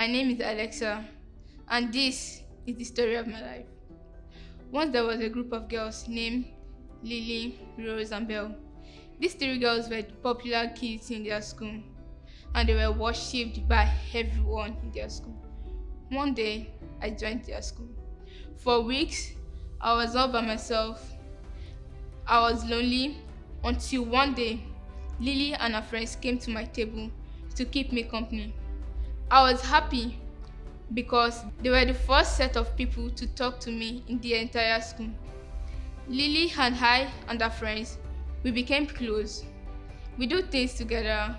My name is Alexa, and this is the story of my life. Once there was a group of girls named Lily, Rose, and Belle. These three girls were the popular kids in their school, and they were worshipped by everyone in their school. One day, I joined their school. For weeks, I was all by myself. I was lonely until one day, Lily and her friends came to my table to keep me company. I was happy because they were the first set of people to talk to me in the entire school. Lily and I and her friends, we became close. We do things together,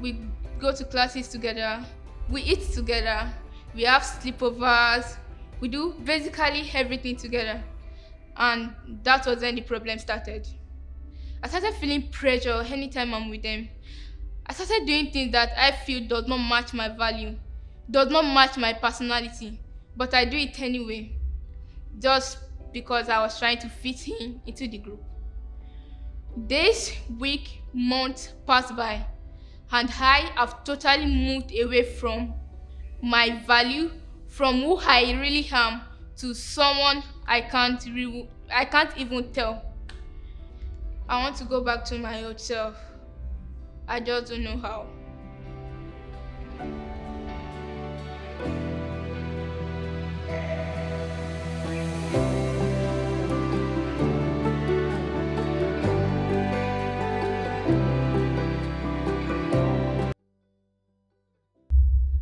we go to classes together, we eat together, we have sleepovers, we do basically everything together. And that was when the problem started. I started feeling pressure anytime I'm with them. I started doing things that I feel does not match my value, does not match my personality, but I do it anyway, just because I was trying to fit in into the group. Days, week, months passed by, and I have totally moved away from my value, from who I really am, to someone I can't even tell. I want to go back to my old self. I just don't know how.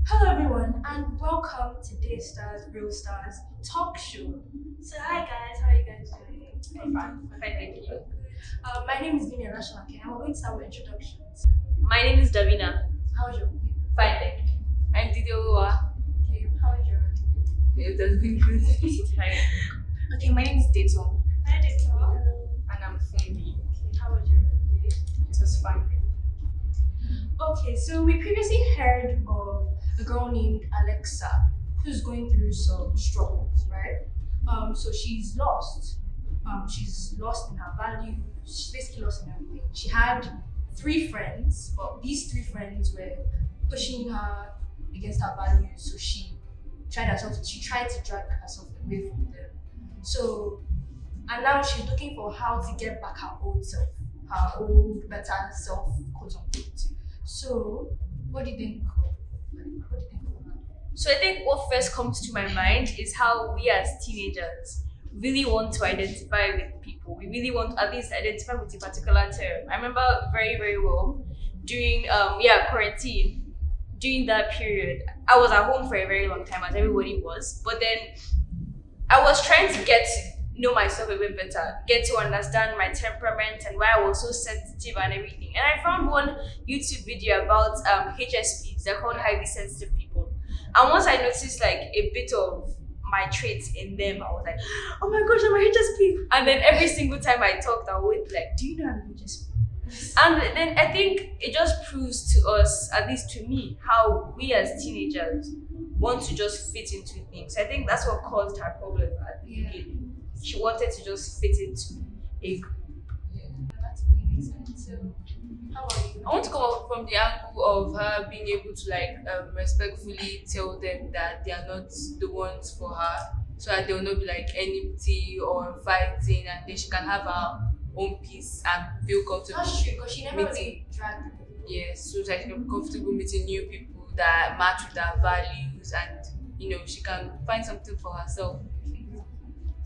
Hello everyone and welcome to Daystar's Real Stars Talk Show. So hi guys, how are you guys doing? I'm fine. Fine, thank you. My name is Bini Rashalake and we're going to start with introductions. My name is Davina. How's your week? Fine, thank you. I'm Dideowa. Okay, how's your It has been good. Hi. Okay, my name is Dato. Hi Dito. And I'm Fundi. Okay, how was your day? It was fine. Okay, so we previously heard of a girl named Alexa who's going through some struggles, right? So she's lost. She's lost in her values. She's basically lost in everything. She had three friends, but these three friends were pushing her against her values. So she tried to drag herself away from them. So, and now she's looking for how to get back her old self, her old better self, quote unquote. So, what do you think? What do you think of that? So I think what first comes to my mind is how we as teenagers really want to identify with people. We really want to at least identify with a particular term. I remember very, very well during quarantine, during that period. I was at home for a very long time as everybody was, but then I was trying to get to know myself a bit better, get to understand my temperament and why I was so sensitive and everything. And I found one YouTube video about HSPs, they're called highly sensitive people. And once I noticed like a bit of my traits in them, I was like, oh my gosh, I'm a HSP. And then every single time I talked, I would be like, do you know I'm a HSP? And then I think it just proves to us, at least to me, how we as teenagers want to just fit into things. I think that's what caused her problem at the beginning. She wanted to just fit into a group. Yeah, that really makes sense. So, how are you? I want to come up from the angle of her being able to respectfully tell them that they are not the ones for her, so that there will not be like enmity or fighting, and then she can have her own peace and feel comfortable. That's true, because she never meeting. really dragged people. Yes, so that she can be comfortable meeting new people that match with her values, and she can find something for herself.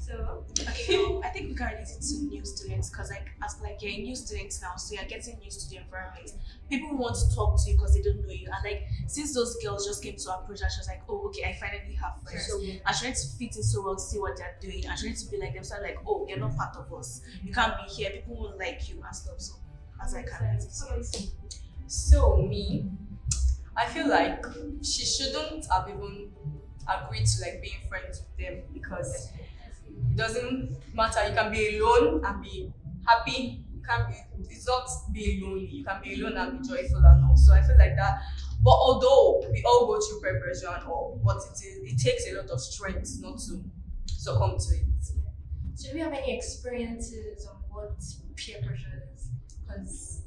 So, Okay, so I think we can relate it to new students because you're a new student now, so you're getting used to the environment. People want to talk to you because they don't know you. And since those girls just came to approach her, she was like, oh, okay, I finally have friends. So, And she wanted to fit in so well to see what they're doing. And she wanted to be like them. So like, oh, you're not part of us. You can't be here. People won't like you and stuff. So as I can relate it. So me, I feel like she shouldn't have even agreed to like being friends with them, because it doesn't matter. You can be alone and be happy. You can be, it's not being lonely. You can be alone and be joyful and all. So I feel like that. But although we all go through peer pressure and all, but it takes a lot of strength not to succumb to it. So, do we have any experiences on what peer pressure is? Because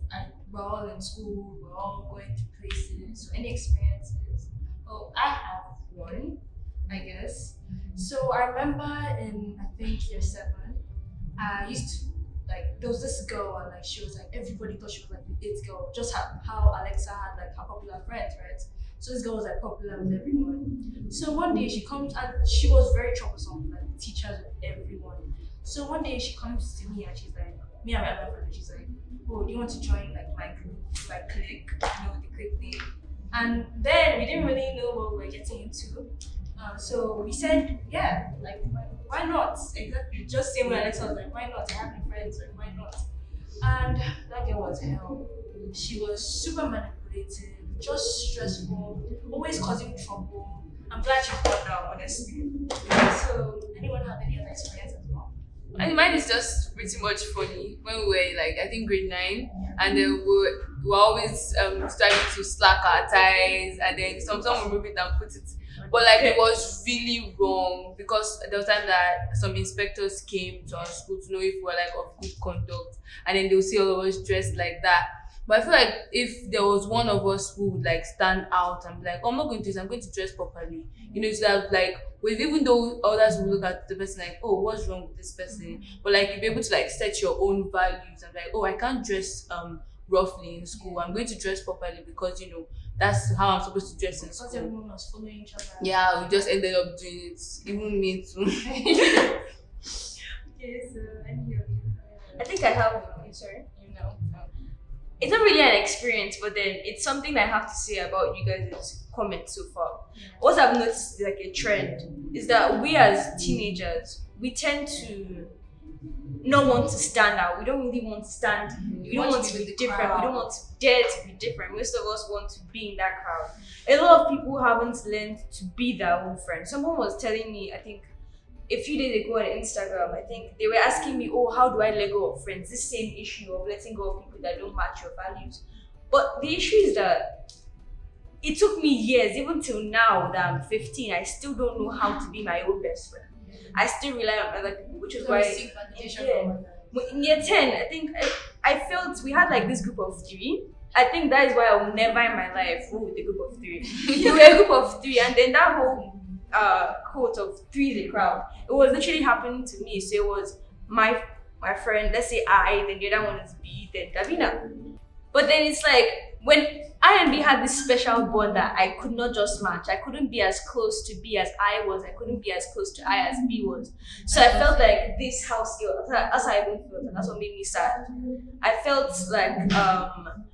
we're all in school, we're all going to places. So, any experiences? Oh, I have one, I guess. So I remember in I think year seven, I used to like there was this girl and like she was like everybody thought she was like the it girl, just how Alexa had like her popular friends, right? So this girl was like popular with everyone. So one day she comes and she was very troublesome, with, like the teachers with everyone. So one day she comes to me and she's like, me and my other friend, she's like, oh, do you want to join like my group, like clique, the clique thing? And then we didn't really know what we were getting into. So we said, yeah, like why not? Exactly. Just same way Alexa was like, why not? I have any friends, like why not? And that girl was hell. She was super manipulative, just stressful, always causing trouble. I'm glad she got now, honestly. So anyone have any other experience as well? And mine is just pretty much funny. When we were like, I think grade 9, and then we were always starting to slack our ties, and then someone will remove it and put it. But like it was really wrong because there was time that some inspectors came to our school to know if we were like of good conduct, and then they'll see all of us dressed like that. But I feel like if there was one of us who would like stand out and be like, oh, I'm not going to do this, I'm going to dress properly. So that like with even though others will look at the person like, oh, what's wrong with this person? But like you'll be able to like set your own values and like, oh, I can't dress roughly in school. I'm going to dress properly because that's how I'm supposed to dress in Because school. everyone was following each other. Yeah, we just ended up doing it. Even me too. Okay, so any of you? I think I have one. Sorry. It's not really an experience, but then it's something I have to say about you guys' comments so far. What I've noticed is like a trend is that we as teenagers, we tend to not want to stand out. We don't really want to stand. We don't want to be different. We don't want to dare to be different. Most of us want to be in that crowd. A lot of people haven't learned to be their own friend. Someone was telling me, I think a few days ago on Instagram, I think they were asking me, oh, how do I let go of friends? This same issue of letting go of people that don't match your values. But the issue is that it took me years, even till now that I'm 15, I still don't know how to be my own best friend. I still rely on other people, which is why in year 10, I think I felt we had like this group of 3. I think that is why I will never in my life roll with a group of 3. We were a group of 3, and then that whole quote of 3 is a crowd. It was literally happening to me. So it was my friend, let's say I, then the other one is B, then Davina. But then it's like when I and B had this special bond that I could not just match. I couldn't be as close to B as I was. I couldn't be as close to I as B was. So I felt like this house girl. That's how I even felt, and that's what made me sad. I felt like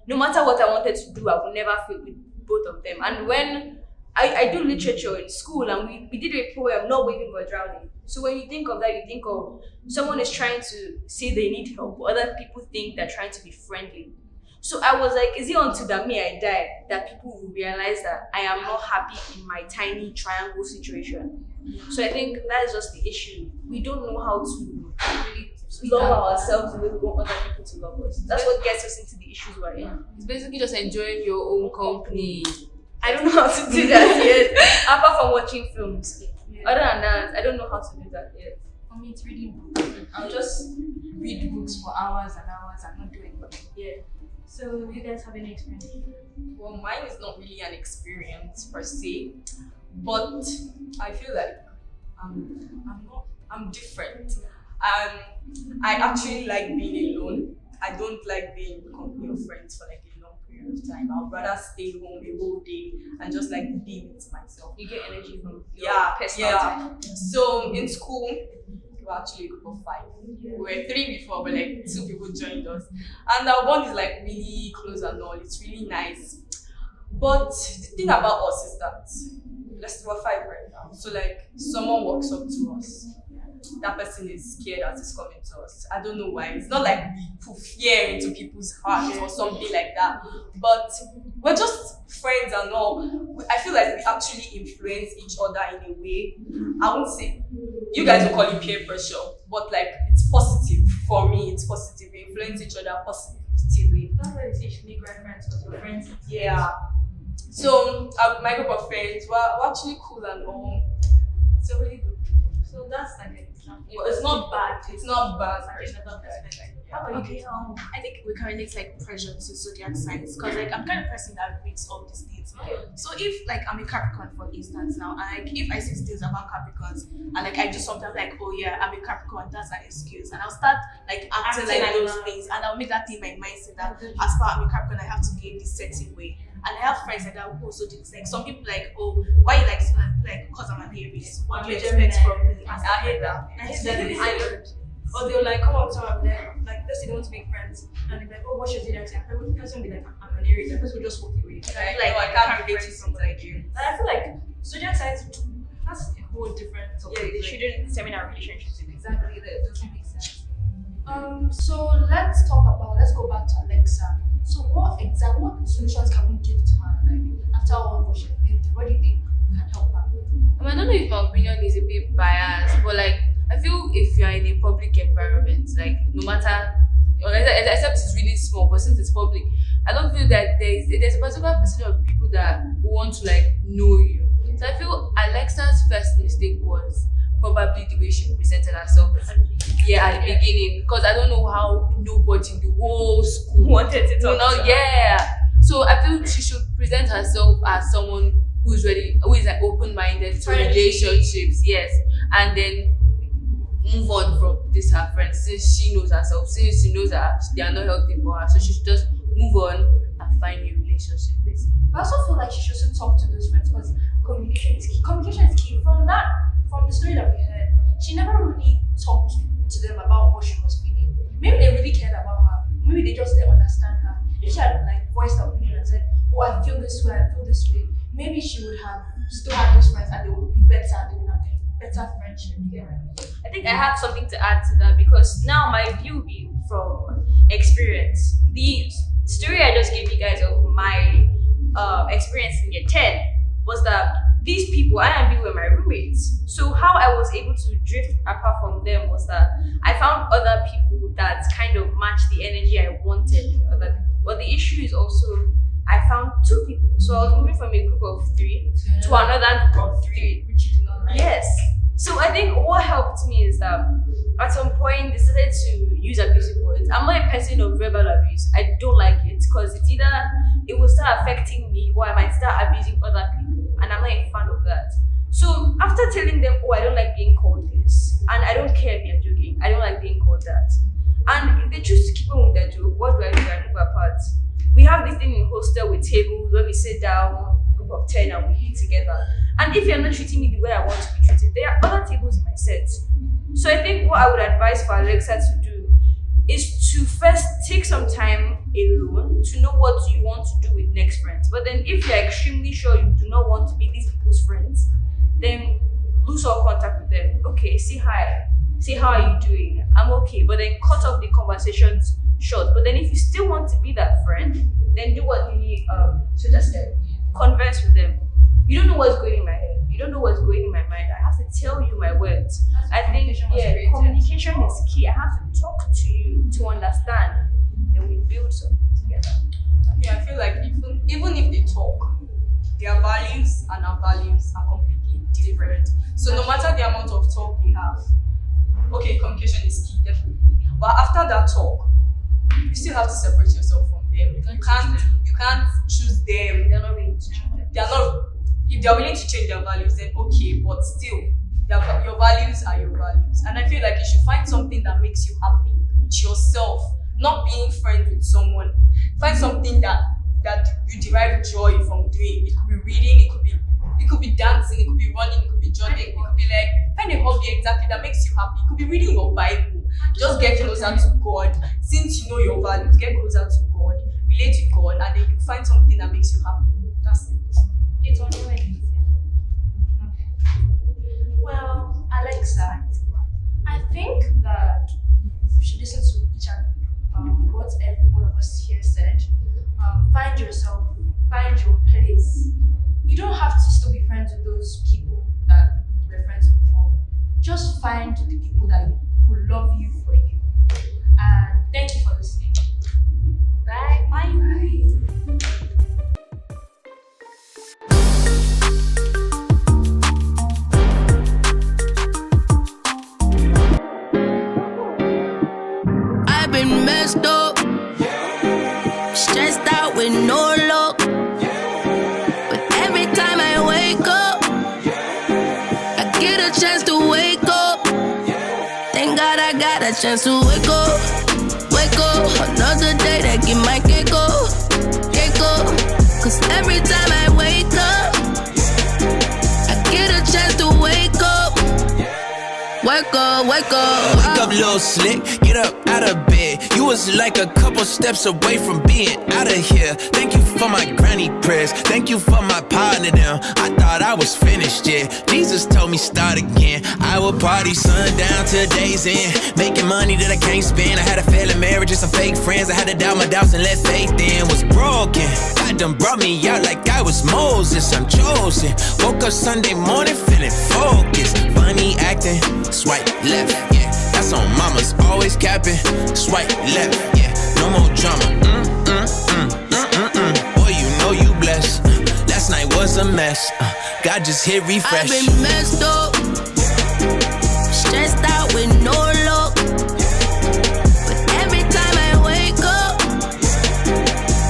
no matter what I wanted to do, I would never fit with both of them. And when I do literature in school, and we did a poem, Not Waiting for Drowning. So when you think of that, you think of someone is trying to say they need help, but other people think they're trying to be friendly. So I was like, is it until that me I die that people will realize that I am not happy in my tiny triangle situation? So I think that is just the issue. We don't know how to really love ourselves and we want other people to love us. That's what gets us into the issues we're in. It's basically just enjoying your own company. I don't know how to do that yet, apart from watching films. Other than that, I don't know how to do that yet. For me, it's reading books. I'll just read books for hours and hours and not do anything. Yeah. So, you guys have any experience? Well, mine is not really an experience per se, but I feel like I'm different. I actually like being alone. I don't like being in the company of friends for like a long period of time. I'd rather stay home a whole day and just like be with myself. You get energy from your personal yeah. time. So in school, we were actually a group of 5. We were 3 before, but like 2 people joined us, and our bond is like really close and all. It's really nice. But the thing about us is that we're 5 right now. So like someone walks up to us, that person is scared as it's coming to us. I don't know why. It's not like we put fear into people's hearts or something like that. But we're just friends and all. I feel like we actually influence each other in a way. I won't say you guys will call it peer pressure, but like it's positive for me. It's positive. We influence each other positively. That's why they say you should make great friends because your friends. Yeah. So my group of friends we're actually cool and all. So really good. So that's like an example. It's not bad. It's not bad. Like another perspective. Okay, I think we can relate like pressure to zodiac signs because like I'm kind of person that reads all these things. So if like I'm a Capricorn for instance now, and like if I see things about Capricorns and like I do something like, oh yeah, I'm a Capricorn, that's an excuse, and I'll start like acting like those things, and I'll make that thing my mindset that as far I'm a Capricorn, I have to behave this certain way. And I have friends like that who also do this. Like some people like, oh, why you like because I'm an Aries, what do you expect from me? I hate that. I hate that. I learned. Or they'll like come up to me like let's say they want to make friends and they're like, oh, what should they do? The person will be like, I'm an Aries. The person will just walk away. I can't relate to something like you. And I feel like zodiac signs that's a whole different topic. Yeah, they shouldn't determine our relationships. Exactly, that doesn't make sense. So let's go back to Alexa. So what solutions can we give to her? Like after all what she's been through, what do you think can help her? I don't know if my opinion is a bit biased, but like I feel if you're in a public environment, like no matter, or except it's really small, but since it's public, I don't feel that there's a particular percentage of people that who want to like know you. So I feel Alexa's first mistake was probably the way she presented herself. Yeah, at the beginning, because I don't know how nobody in the whole school Wanted to talk to her. Yeah. So I feel she should present herself as someone who is like open-minded to relationships, yes, and then move on from this her friend since she knows herself, since she knows that they are not healthy for her, so she should just move on and find new relationship basically. I also feel like she should also talk to those friends because communication is key. Communication is key. From the story that we heard, she never really talked to them about what she was feeling. Maybe they really cared about her. Maybe they just didn't understand her. If she had like voiced her opinion and said, "Oh, I feel this way. I feel this way," maybe she would have still had those friends and they would be better. They would have better friendship. Yeah. I think I have something to add to that because now my view be from experience. The story I just gave you guys of my experience in year 10 was that these people, I and B, were my roommates. So how I was able to drift apart from them was that I found other people that kind of matched the energy I wanted in other people. But the issue is also I found two people. So I was moving from a group of 3 to another group of 3. Which you did not like. Yes. So I think what helped me is that at some point they started to use abusive words. I'm not a person of verbal abuse. I don't like it because it's either it will start affecting me or I might start abusing other people. And I'm not a fan of that. So after telling them, oh, I don't like being called this, and I don't care if you're joking, I don't like being called that. And if they choose to keep on with their joke, what do? I move apart. We have this thing in hostel with tables where we sit down, group of 10, and we eat together. And if you're not treating me the way I want to be treated, there are other tables in my set. So I think what I would advise for Alexa to do is to first take some time alone to know what you want to do with next friends. But then if you're extremely sure you do not want to be these people's friends, then lose all contact with them. Okay, say hi. Say how are you doing? I'm okay. But then cut off the conversations short. But then if you still want to be that friend, then do what you suggested. Converse with them. You don't know what's going in my head. You don't know what's going in my mind. I have to tell you my words. I think communication is key. I have to talk to you to understand. Then we build something together. Yeah, I feel like even if they talk, their values and our values are completely different. So no matter the amount of talk we have, okay, communication is key, definitely. But after that talk, you still have to separate yourself from them. You can't choose them. They're not willing to change. They're not. If they're willing to change their values, then okay. But still, your values are your values. And I feel like you should find something that makes you happy with yourself. Not being friends with someone. Find something that you derive joy from doing. It could be reading. It could be dancing. It could be running. It could be jogging. It could be like find a hobby exactly that makes you happy. It could be reading your Bible. Just get closer to God. Since you know your values, get closer to God. Relate with God, and then you find something that makes you happy. That's it. It's on your way. Well, Alexa, I think that we should listen to each other. What every one of us here said. Find yourself, find your place. You don't have to still be friends with those people that you were friends with before. Just find the people that who love you for you. And thank you for listening. Bye. Bye. I've been Stressed out with no luck. But every time I wake up, I get a chance to wake up. Thank God I got a chance to wake up. Wake up, another day that get my cake up. Cake up. Cause every time I wake up, I get a chance to wake up. Wake up, wake up. Wake up, little slick, get up out of bed. You was like a couple steps away from being out of here. Thank you for my granny prayers. Thank you for my partner now. I thought I was finished, yeah. Jesus told me start again. I will party sundown till day's end. Making money that I can't spend. I had a failing marriage and some fake friends. I had to doubt my doubts and let faith in. Was broken. God done brought me out like I was Moses. I'm chosen. Woke up Sunday morning feeling focused. Funny acting. Swipe left, yeah. That's on mamas, always capping. Swipe left, yeah. No more drama. Boy, you know you blessed. Last night was a mess. God just hit refresh. I've been messed up, stressed out with no luck. But every time I wake up,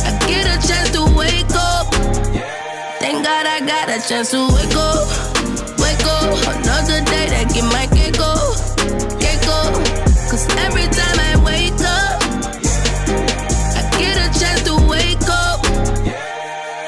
I get a chance to wake up. Thank God I got a chance to wake up. Wake up, another day that get my cake up. Cake up. Cause every time I wake up, I get a chance to wake up.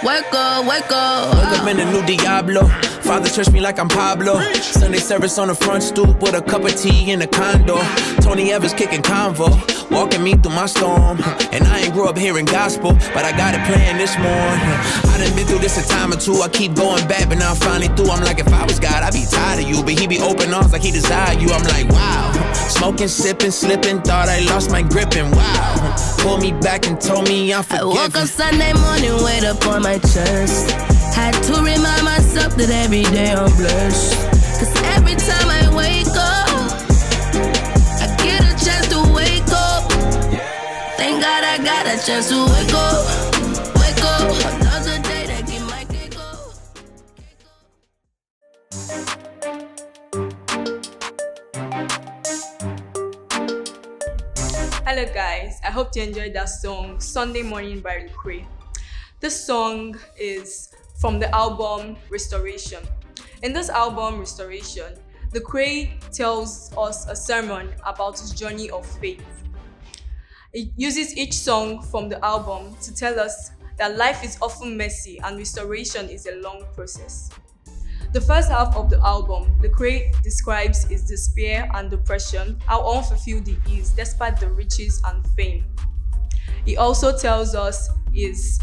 Wake up, wake up. Woke up in the new Diablo. Father touched me like I'm Pablo. Sunday service on the front stoop with a cup of tea in the condo. Tony Evers kicking convo, walking me through my storm. And I ain't grew up hearing gospel, but I got it playing this morning. I done been through this a time or two. I keep going back, but now I'm finally through. I'm like, if I was God, I'd be tired of you. But he be open arms like he desired you. I'm like, wow. Smoking, sipping, slipping, thought I lost my grip and wow. Pulled me back and told me I'm forgiven. I woke up Sunday morning, weight up on my chest. Had to remind myself that every day I'm blessed. Cause every time I wake up, I get a chance to wake up. Thank God I got a chance to wake up. Wake up, another day that get my cake up. Hello guys, I hope you enjoyed that song Sunday Morning by Lecrae. This song is from the album Restoration. In this album Restoration, Lecrae tells us a sermon about his journey of faith. It uses each song from the album to tell us that life is often messy and restoration is a long process. The first half of the album, Lecrae describes his despair and depression, how unfulfilled he is despite the riches and fame. He also tells us his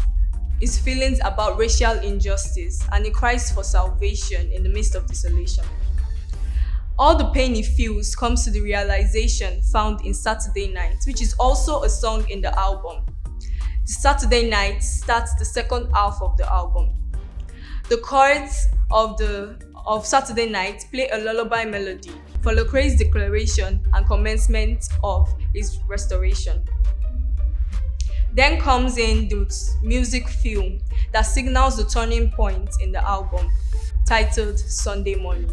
feelings about racial injustice and he cries for salvation in the midst of desolation. All the pain he feels comes to the realization found in Saturday Night, which is also a song in the album. The Saturday Night starts the second half of the album. The chords of Saturday Night play a lullaby melody for Lecrae's declaration and commencement of his restoration. Then comes in the music film that signals the turning point in the album, titled Sunday Morning.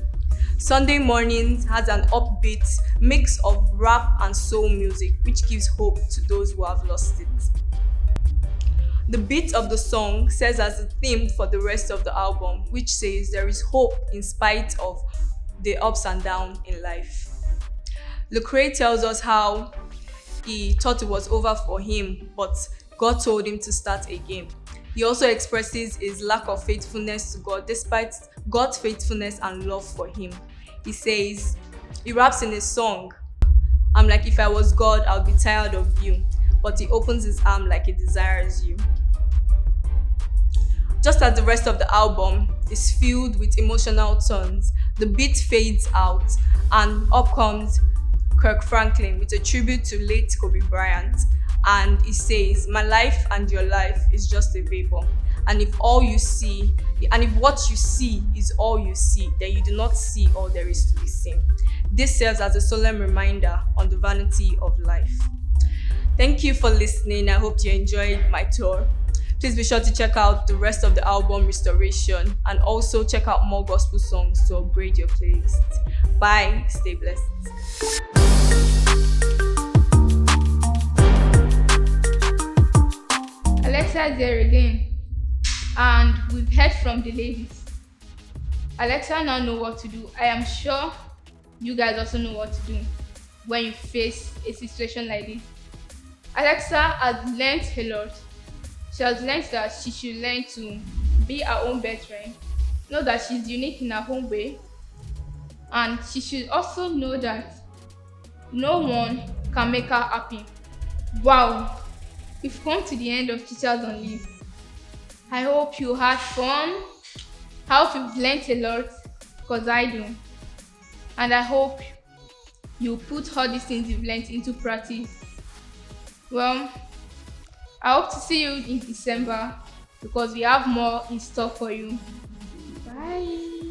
Sunday Morning has an upbeat mix of rap and soul music, which gives hope to those who have lost it. The beat of the song serves as a theme for the rest of the album, which says there is hope in spite of the ups and downs in life. Lecrae tells us how he thought it was over for him, but God told him to start again. He also expresses his lack of faithfulness to God despite God's faithfulness and love for him. He raps in his song, I'm like, if I was God, I would be tired of you. But he opens his arm like he desires you. Just as the rest of the album is filled with emotional tones, the beat fades out and up comes Kirk Franklin with a tribute to late Kobe Bryant. And he says, my life and your life is just a vapor. And if what you see is all you see, then you do not see all there is to be seen. This serves as a solemn reminder on the vanity of life. Thank you for listening. I hope you enjoyed my tour. Please be sure to check out the rest of the album Restoration and also check out more gospel songs to upgrade your playlist. Bye. Stay blessed. Alexa is here again, and we've heard from the ladies. Alexa now know what to do. I am sure you guys also know what to do when you face a situation like this. Alexa has learned a lot. She has learned that she should learn to be her own best friend, know that she's unique in her own way, and she should also know that no one can make her happy. Wow, we've come to the end of Teachers on Leave. I hope you had fun. I hope you've learned a lot, because I do. And I hope you put all these things you've learned into practice. Well, I hope to see you in December because we have more in store for you. Bye.